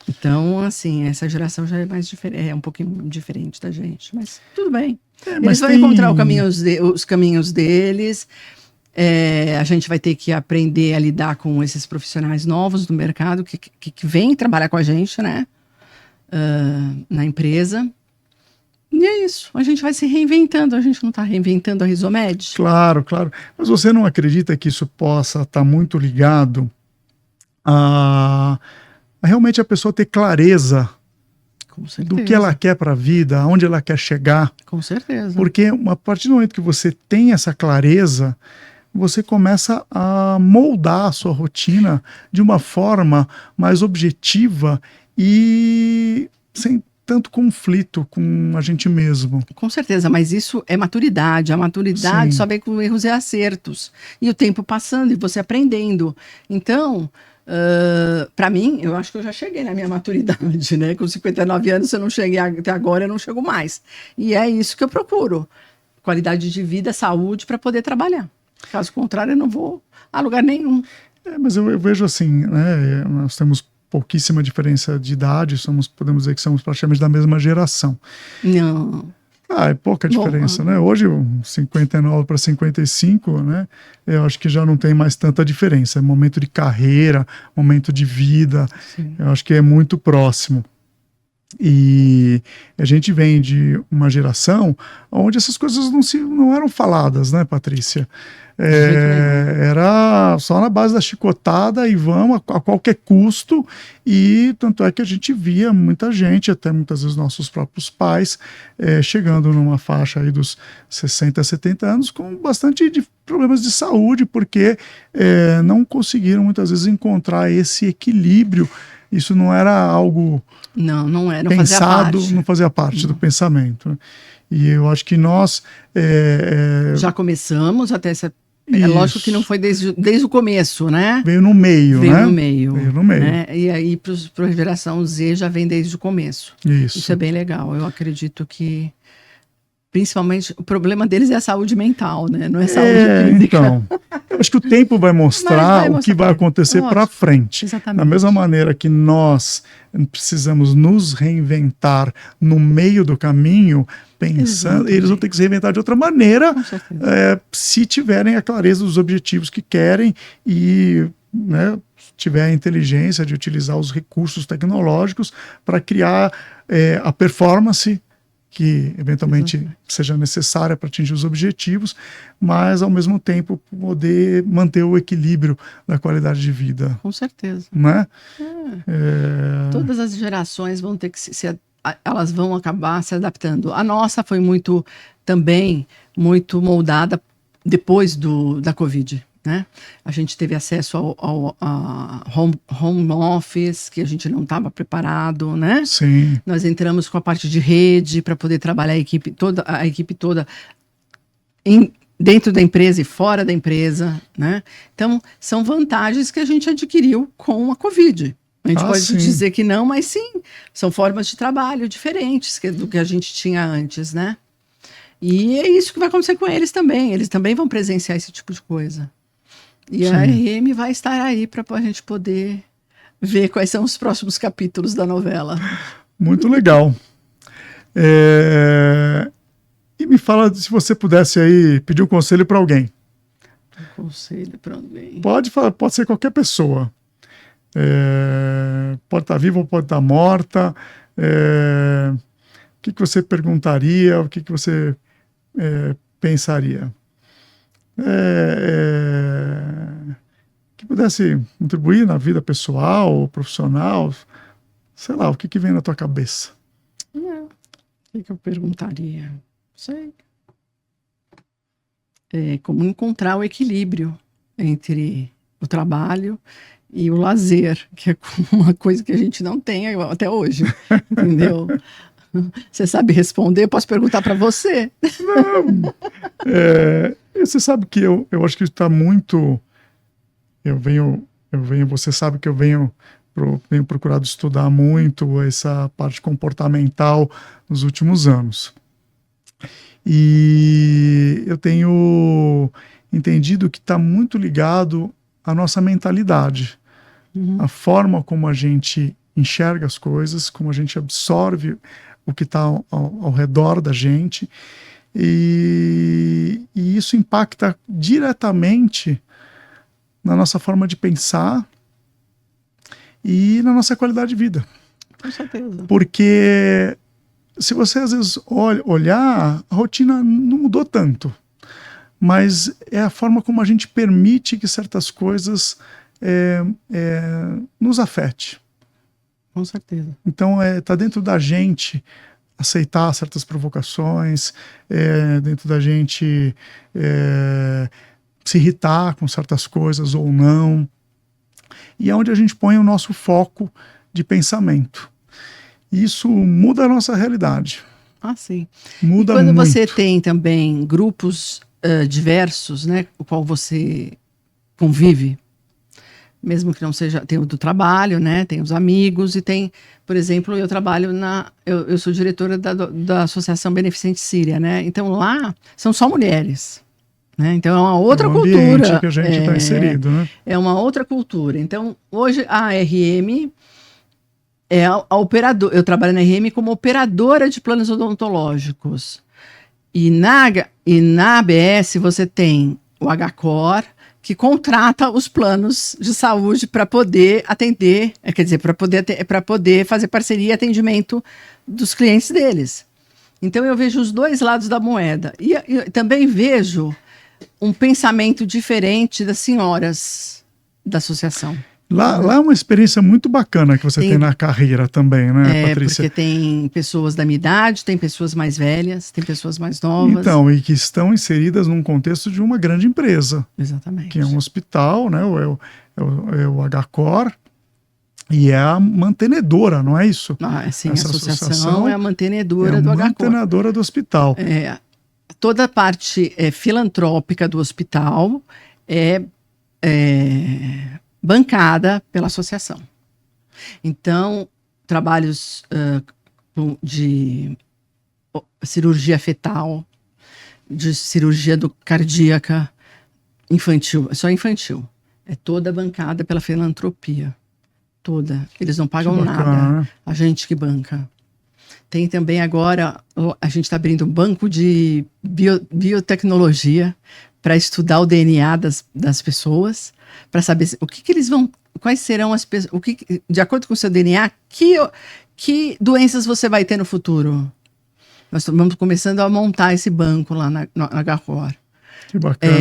Speaker 2: Então, assim, essa geração já é mais diferente, é um pouquinho diferente da gente, mas tudo bem. Eles vão encontrar os caminhos deles. A gente vai ter que aprender a lidar com esses profissionais novos do mercado que vêm trabalhar com a gente, né? Na empresa. E é isso. A gente vai se reinventando. A gente não está reinventando a Rizomed?
Speaker 1: Claro. Mas você não acredita que isso possa estar muito ligado a realmente a pessoa ter clareza do que ela quer para a vida, aonde ela quer chegar?
Speaker 2: Com certeza.
Speaker 1: Porque a partir do momento que você tem essa clareza, você começa a moldar a sua rotina de uma forma mais objetiva e sem tanto conflito com a gente mesmo.
Speaker 2: Com certeza, mas isso é maturidade. A maturidade
Speaker 1: Sim.
Speaker 2: só vem com erros e acertos. E o tempo passando e você aprendendo. Então, para mim, eu acho que eu já cheguei na minha maturidade, né? Com 59 anos, se eu não cheguei até agora, eu não chego mais. E é isso que eu procuro. Qualidade de vida, saúde, para poder trabalhar. Caso contrário, eu não vou a lugar nenhum.
Speaker 1: Mas eu vejo assim, né? Nós temos pouquíssima diferença de idade, podemos dizer que somos praticamente da mesma geração.
Speaker 2: Não.
Speaker 1: É pouca diferença, né? Hoje, 59 para 55, né? Eu acho que já não tem mais tanta diferença. É momento de carreira, momento de vida,
Speaker 2: Sim.
Speaker 1: eu acho que é muito próximo. E a gente vem de uma geração onde essas coisas não eram faladas, né, Patrícia? Era só na base da chicotada e vamos a qualquer custo, e tanto é que a gente via muita gente, até muitas vezes nossos próprios pais, chegando numa faixa aí dos 60, 70 anos com bastante problemas de saúde, porque não conseguiram muitas vezes encontrar esse equilíbrio. Isso não era algo
Speaker 2: não era
Speaker 1: pensado,
Speaker 2: fazia
Speaker 1: não fazia parte do pensamento. E eu acho que nós...
Speaker 2: já começamos até essa... É lógico que não foi desde o começo, né?
Speaker 1: Veio no meio,
Speaker 2: Veio
Speaker 1: né?
Speaker 2: no meio.
Speaker 1: Veio no meio.
Speaker 2: Né? E aí, para a geração Z, já vem desde o começo. Isso é bem legal. Eu acredito que, principalmente, o problema deles é a saúde mental, né? Não é saúde física.
Speaker 1: Então, eu acho que o tempo vai mostrar o que vai acontecer para frente.
Speaker 2: Exatamente.
Speaker 1: Da mesma maneira que nós precisamos nos reinventar no meio do caminho, pensando, eles vão ter que se reinventar de outra maneira, se tiverem a clareza dos objetivos que querem e, né, tiver a inteligência de utilizar os recursos tecnológicos para criar a performance que eventualmente seja necessária para atingir os objetivos, mas ao mesmo tempo poder manter o equilíbrio da qualidade de vida.
Speaker 2: Com certeza.
Speaker 1: Né?
Speaker 2: Todas as gerações vão ter que elas vão acabar se adaptando. A nossa foi também muito moldada depois da Covid. Né? A gente teve acesso ao home office, que a gente não estava preparado, né?
Speaker 1: Sim.
Speaker 2: Nós entramos com a parte de rede para poder trabalhar a equipe toda dentro da empresa e fora da empresa, né? Então, são vantagens que a gente adquiriu com a Covid. A gente pode dizer que não, mas sim, são formas de trabalho diferentes do que a gente tinha antes, né? E é isso que vai acontecer com eles também. Eles também vão presenciar esse tipo de coisa. E a RM vai estar aí para a gente poder ver quais são os próximos capítulos da novela.
Speaker 1: Muito legal. E me fala se você pudesse aí pedir um conselho para alguém.
Speaker 2: Um conselho para alguém?
Speaker 1: Pode ser qualquer pessoa. Pode estar viva ou pode estar morta. O que você perguntaria? O que você pensaria? Que pudesse contribuir na vida pessoal ou profissional, sei lá, o que vem na tua cabeça?
Speaker 2: O que eu perguntaria? Não sei. Como encontrar o equilíbrio entre o trabalho e o lazer, que é uma coisa que a gente não tem até hoje, entendeu? Você sabe responder? Posso perguntar para você?
Speaker 1: Não. Você sabe que eu acho que está muito... Você sabe que eu venho procurado estudar muito essa parte comportamental nos últimos anos. E eu tenho entendido que está muito ligado à nossa mentalidade. A forma como a gente enxerga as coisas, como a gente absorve o que está ao redor da gente. E isso impacta diretamente na nossa forma de pensar e na nossa qualidade de vida.
Speaker 2: Com certeza.
Speaker 1: Porque se você às vezes olhar, a rotina não mudou tanto, mas é a forma como a gente permite que certas coisas nos afete.
Speaker 2: Com certeza.
Speaker 1: Então está dentro da gente aceitar certas provocações, dentro da gente se irritar com certas coisas ou não. E é onde a gente põe o nosso foco de pensamento. Isso muda a nossa realidade.
Speaker 2: Ah, sim.
Speaker 1: Muda
Speaker 2: e quando
Speaker 1: muito.
Speaker 2: você tem também grupos diversos, né, com o qual você convive, mesmo que não seja, tem o do trabalho, né, tem os amigos e tem, por exemplo, eu trabalho eu sou diretora da Associação Beneficente Síria, né, então lá são só mulheres, né, então é uma outra
Speaker 1: ambiente
Speaker 2: cultura.
Speaker 1: que a gente está inserido, né?
Speaker 2: É uma outra cultura. Então, hoje a RM é a operadora, eu trabalho na RM como operadora de planos odontológicos. E na ABS você tem o HCOR, que contrata os planos de saúde para poder atender, quer dizer, para poder fazer parceria e atendimento dos clientes deles. Então eu vejo os dois lados da moeda. E eu também vejo um pensamento diferente das senhoras da associação.
Speaker 1: Lá é uma experiência muito bacana que você tem na carreira também, né, Patrícia?
Speaker 2: Porque tem pessoas da minha idade, tem pessoas mais velhas, tem pessoas mais novas.
Speaker 1: Então, e que estão inseridas num contexto de uma grande empresa.
Speaker 2: Exatamente.
Speaker 1: Que é um hospital, né? É o HCOR, e é a mantenedora, não é isso?
Speaker 2: Sim, a associação é a mantenedora do HCOR. É a
Speaker 1: mantenedora do hospital.
Speaker 2: Toda a parte filantrópica do hospital é bancada pela associação. Então, trabalhos de cirurgia fetal, de cirurgia cardíaca, infantil, só infantil. É toda bancada pela filantropia. Toda. Eles não pagam nada. A gente que banca. Tem também agora, a gente está abrindo um banco de biotecnologia para estudar o DNA das pessoas, para saber o que eles vão, quais serão as pessoas, de acordo com o seu DNA, que doenças você vai ter no futuro. Nós estamos começando a montar esse banco lá na HCOR.
Speaker 1: Que bacana.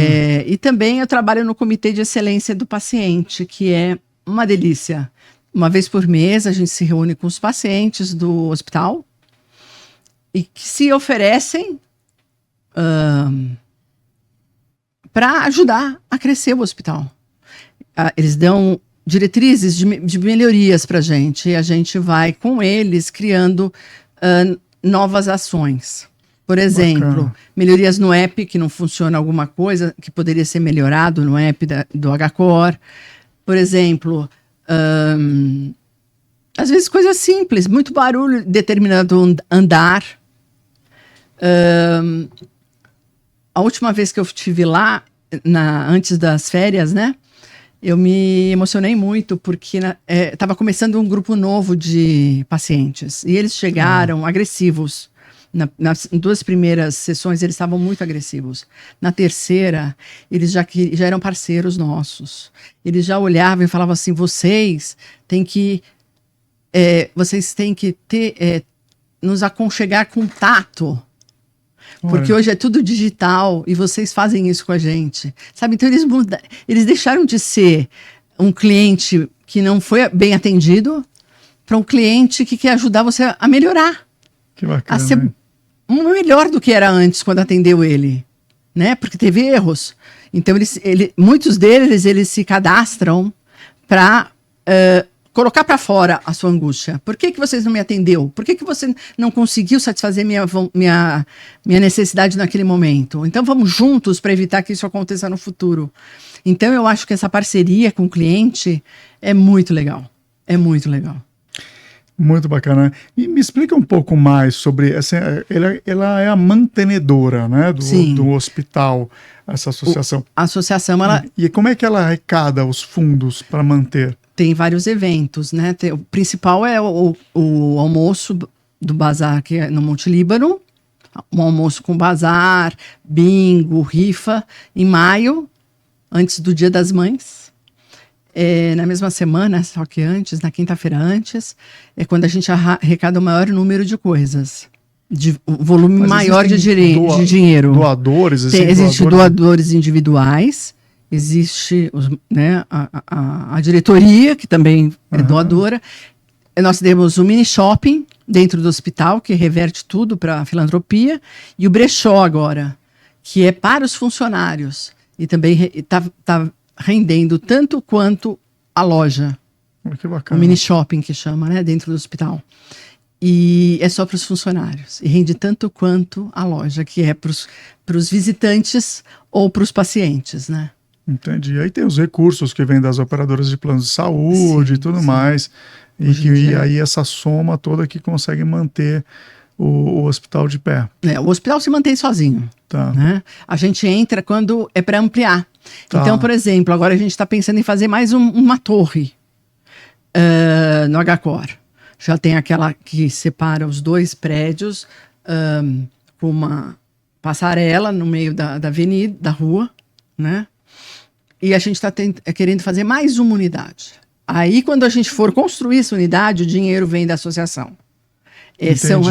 Speaker 2: E também eu trabalho no Comitê de Excelência do Paciente, que é uma delícia. Uma vez por mês a gente se reúne com os pacientes do hospital e que se oferecem para ajudar a crescer o hospital. Eles dão diretrizes de melhorias para a gente e a gente vai com eles criando novas ações. Por exemplo, melhorias no app, que não funciona alguma coisa que poderia ser melhorado no app do HCOR. Por exemplo, às vezes coisas simples, muito barulho, determinado andar. A última vez que eu estive lá, antes das férias, né? Eu me emocionei muito porque estava começando um grupo novo de pacientes. E eles chegaram agressivos. Nas 2 primeiras sessões, eles estavam muito agressivos. Na terceira, eles já eram parceiros nossos. Eles já olhavam e falavam assim, vocês têm que nos aconchegar com tato. Porque hoje é tudo digital e vocês fazem isso com a gente. Sabe? Então eles deixaram de ser um cliente que não foi bem atendido para um cliente que quer ajudar você a melhorar.
Speaker 1: Que bacana.
Speaker 2: A ser melhor do que era antes quando atendeu ele. Né? Porque teve erros. Então muitos deles eles se cadastram para colocar para fora a sua angústia. Por que vocês não me atendeu? Por que você não conseguiu satisfazer minha necessidade naquele momento? Então vamos juntos para evitar que isso aconteça no futuro. Então eu acho que essa parceria com o cliente é muito legal. É muito legal.
Speaker 1: Muito bacana. E me explica um pouco mais sobre ela é a mantenedora, né, do hospital, essa associação.
Speaker 2: A associação, ela...
Speaker 1: E como é que ela arrecada os fundos para manter?
Speaker 2: Tem vários eventos, né? O principal é o almoço do bazar, que é no Monte Líbano. Um almoço com bazar, bingo, rifa, em maio, antes do Dia das Mães. Na mesma semana, só que antes, na quinta-feira antes, é quando a gente arrecada o maior número de coisas. Um volume maior de dinheiro.
Speaker 1: Doadores?
Speaker 2: Existem doadores individuais. Existe a diretoria, que também é doadora. Nós temos o mini shopping dentro do hospital, que reverte tudo para a filantropia. E o brechó agora, que é para os funcionários. E também está rendendo tanto quanto a loja.
Speaker 1: Que
Speaker 2: O
Speaker 1: bacana.
Speaker 2: mini shopping que chama, né? Dentro do hospital. E é só para os funcionários. E rende tanto quanto a loja, que é para os visitantes ou para os pacientes, né?
Speaker 1: Entendi. Aí tem os recursos que vêm das operadoras de planos de saúde
Speaker 2: Sim,
Speaker 1: e tudo
Speaker 2: sim.
Speaker 1: mais.
Speaker 2: Hoje em dia.
Speaker 1: Aí essa soma toda que consegue manter o hospital de pé.
Speaker 2: O hospital se mantém sozinho.
Speaker 1: Tá.
Speaker 2: Né? A gente entra quando é para ampliar.
Speaker 1: Tá.
Speaker 2: Então, por exemplo, agora a gente está pensando em fazer mais uma torre no HCOR. Já tem aquela que separa os dois prédios com uma passarela no meio da avenida, da rua, né? E a gente está querendo fazer mais uma unidade. Aí, quando a gente for construir essa unidade, o dinheiro vem da associação. São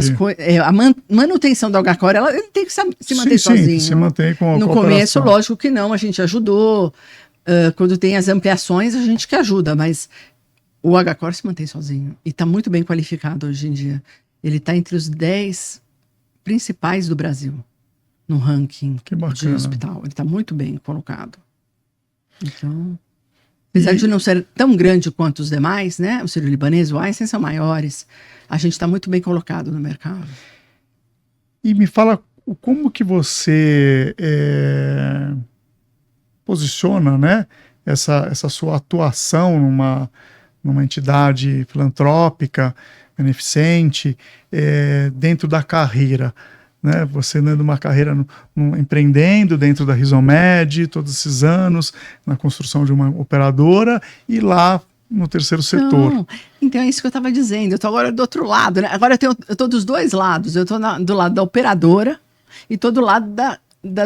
Speaker 2: a manutenção do HCOR, ele tem que se manter sozinho.
Speaker 1: Se mantém com a
Speaker 2: No
Speaker 1: cooperação.
Speaker 2: começo, lógico que não, a gente ajudou. Quando tem as ampliações, a gente que ajuda, mas o HCOR se mantém sozinho. E está muito bem qualificado hoje em dia. Ele está entre os 10 principais do Brasil no ranking de hospital. Ele está muito bem colocado. Então, apesar de não ser tão grande quanto os demais, né? O Sírio-Libanês e o Einstein são maiores. A gente está muito bem colocado no mercado.
Speaker 1: E me fala como que você posiciona, né, essa sua atuação numa entidade filantrópica, beneficente, dentro da carreira. Né? Você dando uma carreira empreendendo dentro da Rizomed, todos esses anos, na construção de uma operadora, e lá no terceiro setor.
Speaker 2: Não. Então é isso que eu estava dizendo. Eu estou agora do outro lado, né? Agora eu estou dos dois lados. Eu estou do lado da operadora e estou do lado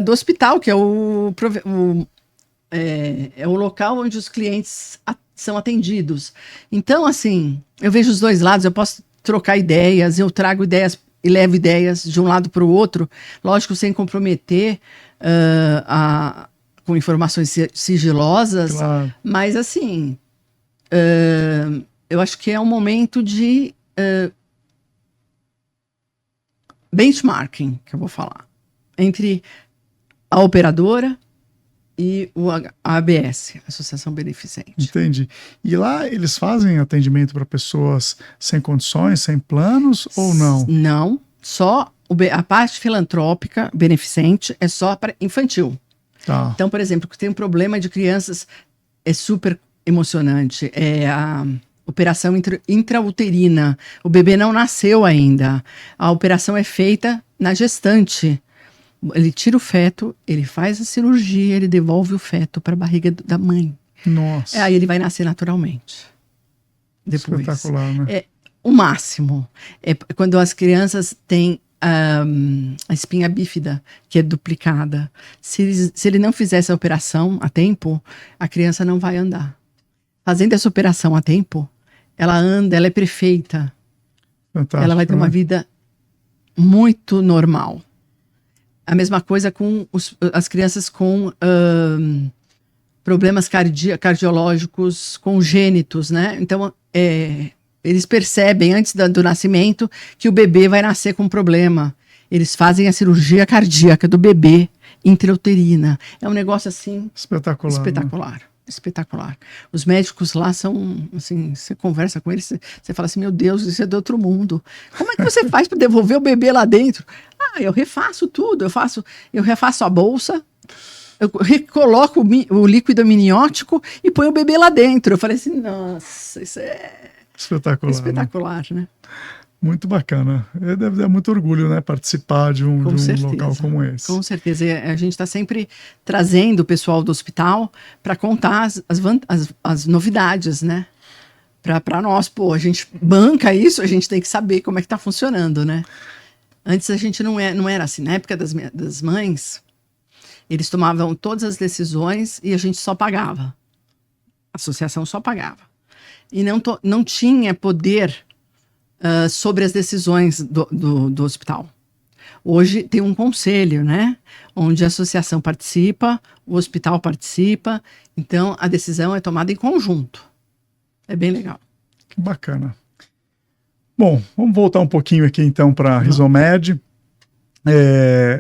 Speaker 2: do hospital, que é o local onde os clientes são atendidos. Então, assim, eu vejo os dois lados, eu posso trocar ideias, eu trago ideias e levo ideias de um lado para o outro, lógico, sem comprometer com informações sigilosas,
Speaker 1: Claro.
Speaker 2: Mas, assim, eu acho que é um momento de benchmarking, que eu vou falar, entre a operadora e a ABS, Associação Beneficente.
Speaker 1: Entendi. E lá eles fazem atendimento para pessoas sem condições, sem planos, ou não?
Speaker 2: Não, só a parte filantrópica, beneficente, é só para infantil.
Speaker 1: Tá.
Speaker 2: Então, por exemplo, que tem um problema de crianças, é super emocionante, é a operação intrauterina. O bebê não nasceu ainda. A operação é feita na gestante. Ele tira o feto, ele faz a cirurgia, ele devolve o feto para a barriga da mãe.
Speaker 1: Nossa.
Speaker 2: Aí ele vai nascer naturalmente. Depois.
Speaker 1: Espetacular, né?
Speaker 2: É o máximo. É quando as crianças têm a espinha bífida, que é duplicada. Se ele não fizer essa operação a tempo, a criança não vai andar. Fazendo essa operação a tempo, ela anda, ela é perfeita.
Speaker 1: Fantástico,
Speaker 2: ela vai ter uma vida muito normal. A mesma coisa com as crianças com problemas cardiológicos congênitos, né? Então, eles percebem antes do nascimento que o bebê vai nascer com um problema. Eles fazem a cirurgia cardíaca do bebê intrauterina. É um negócio assim...
Speaker 1: Espetacular.
Speaker 2: Espetacular. Né? Espetacular. Os médicos lá são, assim, você conversa com eles, você fala assim, meu Deus, isso é do outro mundo. Como é que você faz para devolver o bebê lá dentro? Eu refaço tudo, eu refaço a bolsa, eu recoloco o líquido amniótico e ponho o bebê lá dentro. Eu falei assim, nossa, isso é espetacular, né?
Speaker 1: Muito bacana. Deve dar muito orgulho, né? Participar de um local como esse.
Speaker 2: Com certeza. A gente está sempre trazendo o pessoal do hospital para contar as novidades, né? Para nós, a gente banca isso, a gente tem que saber como é que está funcionando, né? Antes a gente não era assim. Na época das mães, eles tomavam todas as decisões e a gente só pagava. A associação só pagava. E não tinha poder sobre as decisões do hospital. Hoje tem um conselho, né? Onde a associação participa, o hospital participa, então a decisão é tomada em conjunto. É bem legal.
Speaker 1: Que bacana. Bom, vamos voltar um pouquinho aqui então para a Rizomed.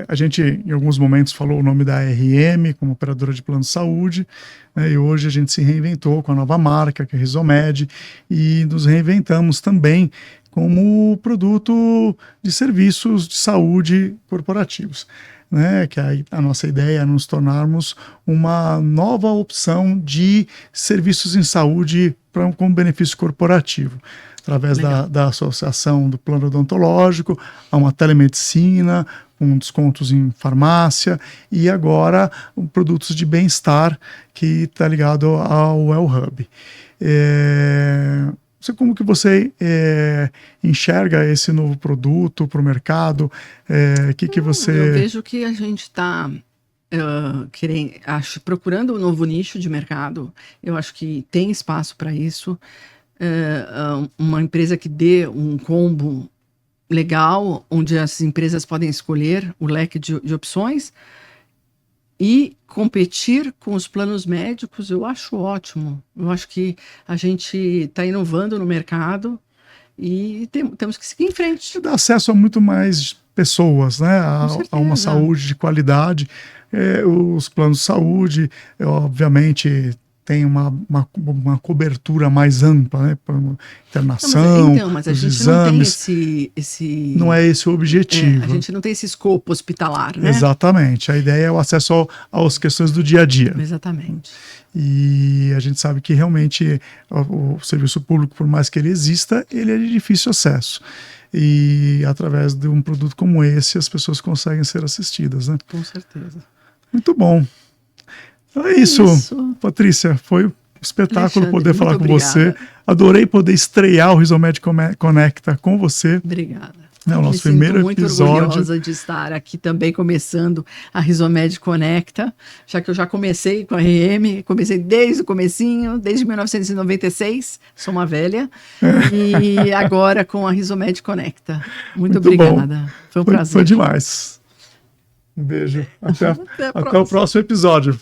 Speaker 1: A gente, em alguns momentos, falou o nome da RM como operadora de plano de saúde, né, e hoje a gente se reinventou com a nova marca, que é a Rizomed, e nos reinventamos também como produto de serviços de saúde corporativos. Né, que a nossa ideia é nos tornarmos uma nova opção de serviços em saúde com benefício corporativo, através da associação do plano odontológico, a uma telemedicina, com descontos em farmácia, e agora produtos de bem-estar que está ligado ao WellHub. Como que você enxerga esse novo produto para o mercado? Que você...
Speaker 2: Eu vejo que a gente está procurando um novo nicho de mercado. Eu acho que tem espaço para isso. Uma empresa que dê um combo legal, onde as empresas podem escolher o leque de opções e competir com os planos médicos, eu acho ótimo. Eu acho que a gente está inovando no mercado e temos que seguir em frente.
Speaker 1: Dá acesso a muito mais pessoas, né? A uma saúde de qualidade. Os planos de saúde, obviamente, tem uma cobertura mais ampla, né? Internação,
Speaker 2: mas a gente
Speaker 1: exames.
Speaker 2: Não tem esse...
Speaker 1: Não é esse o objetivo.
Speaker 2: A gente não tem esse escopo hospitalar, né?
Speaker 1: Exatamente. A ideia é o acesso às questões do dia a dia.
Speaker 2: Exatamente.
Speaker 1: E a gente sabe que realmente o serviço público, por mais que ele exista, ele é de difícil acesso. E através de um produto como esse, as pessoas conseguem ser assistidas, né?
Speaker 2: Com certeza.
Speaker 1: Muito bom. Então é isso. Patrícia, foi um espetáculo poder falar com você. Adorei poder estrear o Rizomed Conecta com você.
Speaker 2: Obrigada.
Speaker 1: O nosso primeiro
Speaker 2: muito
Speaker 1: episódio.
Speaker 2: Orgulhosa de estar aqui também começando a Rizomed Conecta, já que eu já comecei com a RM, comecei desde o comecinho, desde 1996, sou uma velha, e agora com a Rizomed Conecta. Muito obrigada.
Speaker 1: Bom.
Speaker 2: Foi um prazer.
Speaker 1: Foi demais. Um beijo. Até o próximo episódio.